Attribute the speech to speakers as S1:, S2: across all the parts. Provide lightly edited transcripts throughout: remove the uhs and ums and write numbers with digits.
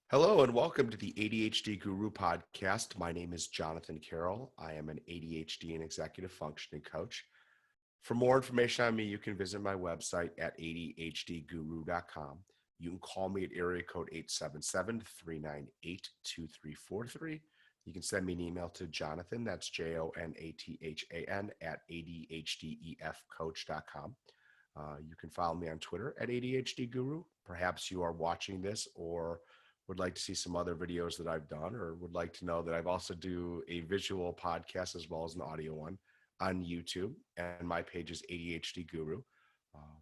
S1: Hello and welcome to the ADHD Guru podcast. My name is Jonathan Carroll. I am an ADHD and executive functioning coach. For more information on me, you can visit my website at ADHDguru.com. You can call me at area code 877-398-2343. You can send me an email to Jonathan, that's Jonathan at ADHDEFcoach.com. You can follow me on Twitter at ADHD Guru. Perhaps you are watching this or would like to see some other videos that I've done, or would like to know that I've also do a visual podcast as well as an audio one on YouTube, and my page is ADHD Guru. Um,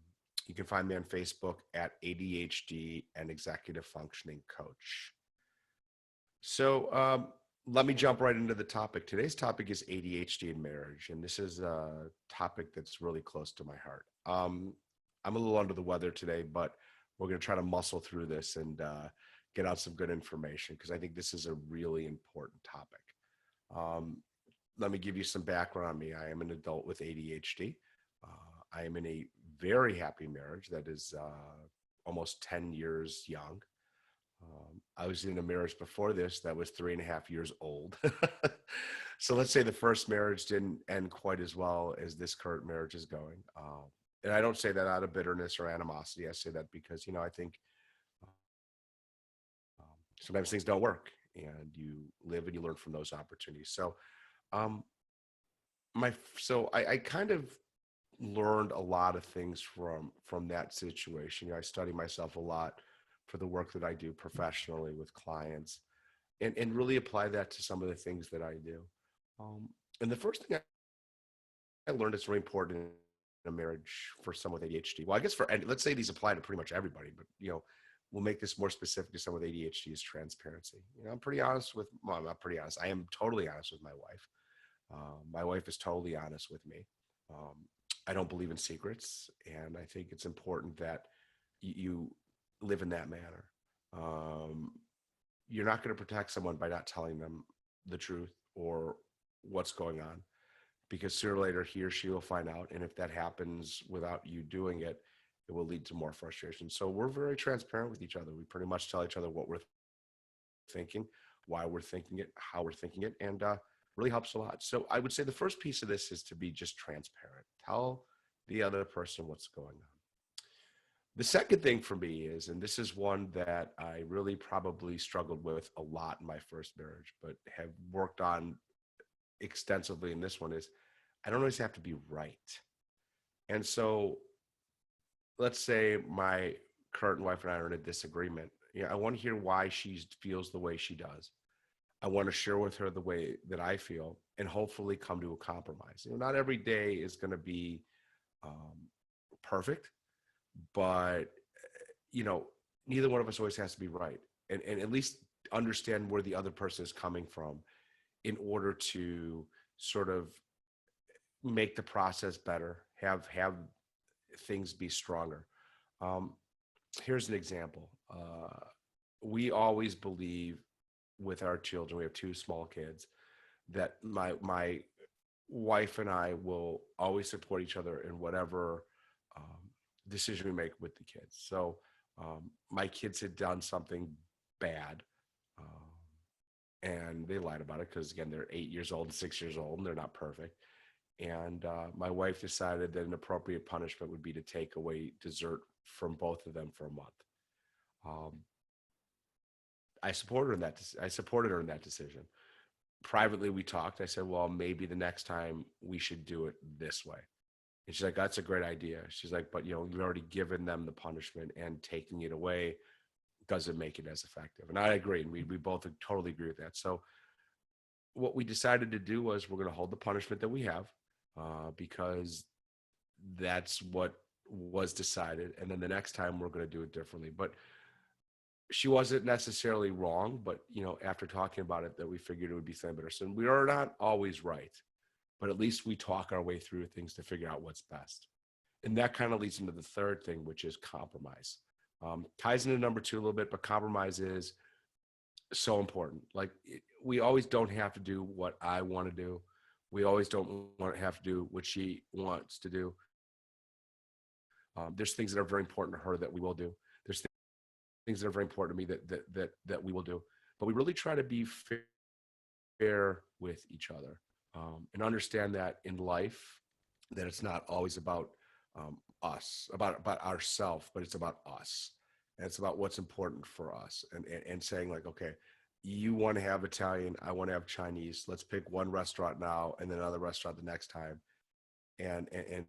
S1: you can find me on Facebook at ADHD and Executive Functioning Coach. So let me jump right into the topic. Today's topic is ADHD in marriage, and this is a topic that's really close to my heart. I'm a little under the weather today, but we're going to try to muscle through this and get out some good information because I think this is a really important topic. Um, Let me give you some background on me. I am an adult with ADHD. I am in a very happy marriage that is almost 10 years young. I was in a marriage before this that was 3.5 years old. So let's say the first marriage didn't end quite as well as this current marriage is going. And I don't say that out of bitterness or animosity. I say that because, I think sometimes things don't work and you live and you learn from those opportunities. Um, I kind of learned a lot of things from that situation. I study myself a lot for the work that I do professionally with clients and really apply that to some of the things that I do. And the first thing I learned is really important in a marriage for someone with ADHD. Well, I guess and let's say these apply to pretty much everybody, but we'll make this more specific to someone with ADHD is transparency. I'm pretty honest with, well, I'm not pretty honest. I am totally honest with my wife. My wife is totally honest with me. Um, I don't believe in secrets, and I think it's important that you live in that manner. Um, you're not going to protect someone by not telling them the truth or what's going on, because sooner or later he or she will find out. And if that happens without you doing it, it will lead to more frustration. So we're very transparent with each other. We pretty much tell each other what we're thinking, why we're thinking it, how we're thinking it, and really helps a lot. So I would say the first piece of this is to be just transparent. Tell the other person what's going on. The second thing for me is, and this is one that I really probably struggled with a lot in my first marriage, but have worked on extensively in this one, is I don't always have to be right. And so let's say my current wife and I are in a disagreement. I want to hear why she feels the way she does. I want to share with her the way that I feel and hopefully come to a compromise. Not every day is going to be um, perfect, but you know, neither one of us always has to be right, and at least understand where the other person is coming from in order to sort of make the process better, have things be stronger. Um, Here's an example. We always believe with our children, we have two small kids, that my wife and I will always support each other in whatever decision we make with the kids. So my kids had done something bad, and they lied about it because again they're 8 years old and 6 years old and they're not perfect. And my wife decided that an appropriate punishment would be to take away dessert from both of them for a month. Um, I supported her in that. I supported her in that decision. Privately, we talked. I said, "Well, maybe the next time we should do it this way." And she's like, "That's a great idea." She's like, "But you've already given them the punishment, and taking it away doesn't make it as effective." And I agree. And we both totally agree with that. So what we decided to do was we're going to hold the punishment that we have because that's what was decided. And then the next time we're going to do it differently. But she wasn't necessarily wrong, but after talking about it, that we figured it would be something better. So we are not always right, but at least we talk our way through things to figure out what's best. And that kind of leads into the third thing, which is compromise. Ties into number two a little bit, but compromise is so important. Like we always don't have to do what I want to do. We always don't want to have to do what she wants to do. There's things that are very important to her that we will do. There's things that are very important to me that we will do. But we really try to be fair with each other, and understand that in life, that it's not always about us, about ourself, but it's about us, and it's about what's important for us, and saying like, okay, you want to have Italian, I want to have Chinese. Let's pick one restaurant now, and then another restaurant the next time, and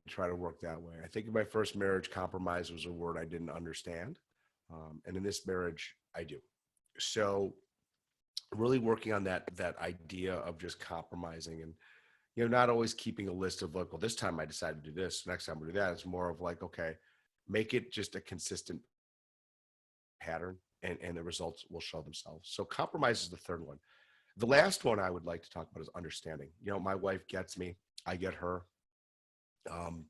S1: try to work that way. I think in my first marriage, compromise was a word I didn't understand, and in this marriage, I do. So really working on that idea of just compromising, and not always keeping a list of like, well, this time I decided to do this, next time we do that. It's more of like, okay, make it just a consistent pattern, and the results will show themselves. So compromise is the third one. The last one I would like to talk about is understanding. My wife gets me, I get her. Um,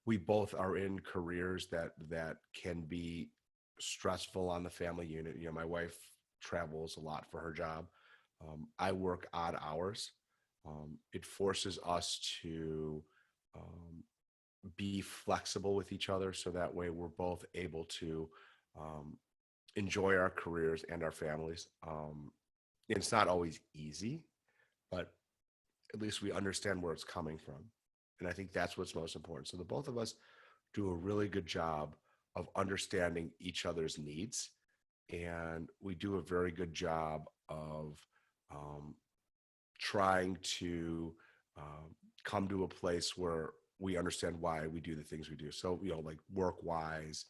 S1: we both are in careers that can be stressful on the family unit. My wife travels a lot for her job. I work odd hours. It forces us to um, be flexible with each other, so that way we're both able to um, enjoy our careers and our families. It's not always easy, but at least we understand where it's coming from. And I think that's what's most important. So the both of us do a really good job of understanding each other's needs. And we do a very good job of um, trying to come to a place where we understand why we do the things we do. So, like work wise,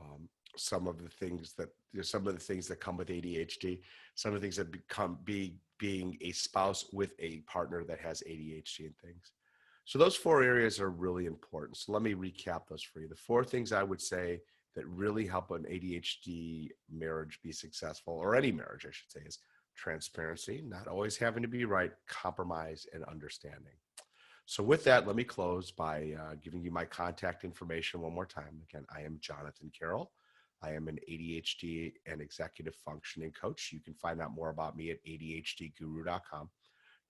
S1: um, some of the things that come with ADHD, some of the things that become being a spouse with a partner that has ADHD and things. So those four areas are really important. So let me recap those for you. The four things I would say that really help an ADHD marriage be successful, or any marriage, I should say, is transparency, not always having to be right, compromise, and understanding. So with that, let me close by giving you my contact information one more time. Again, I am Jonathan Carroll. I am an ADHD and executive functioning coach. You can find out more about me at ADHDguru.com.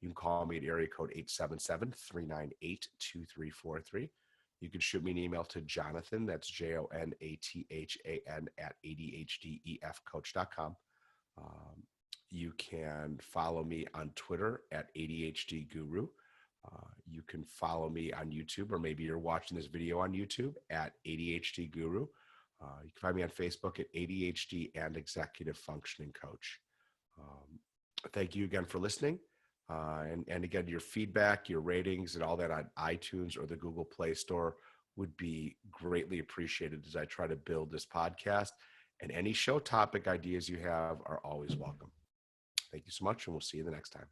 S1: You can call me at area code 877-398-2343. You can shoot me an email to Jonathan, that's JONATHAN at ADHDEFcoach.com. Um, you can follow me on Twitter at ADHD Guru. You can follow me on YouTube, or maybe you're watching this video on YouTube at ADHD Guru. You can find me on Facebook at ADHD and Executive Functioning Coach. Thank you again for listening. And again, your feedback, your ratings, and all that on iTunes or the Google Play Store would be greatly appreciated as I try to build this podcast. And any show topic ideas you have are always welcome. Thank you so much, and we'll see you the next time.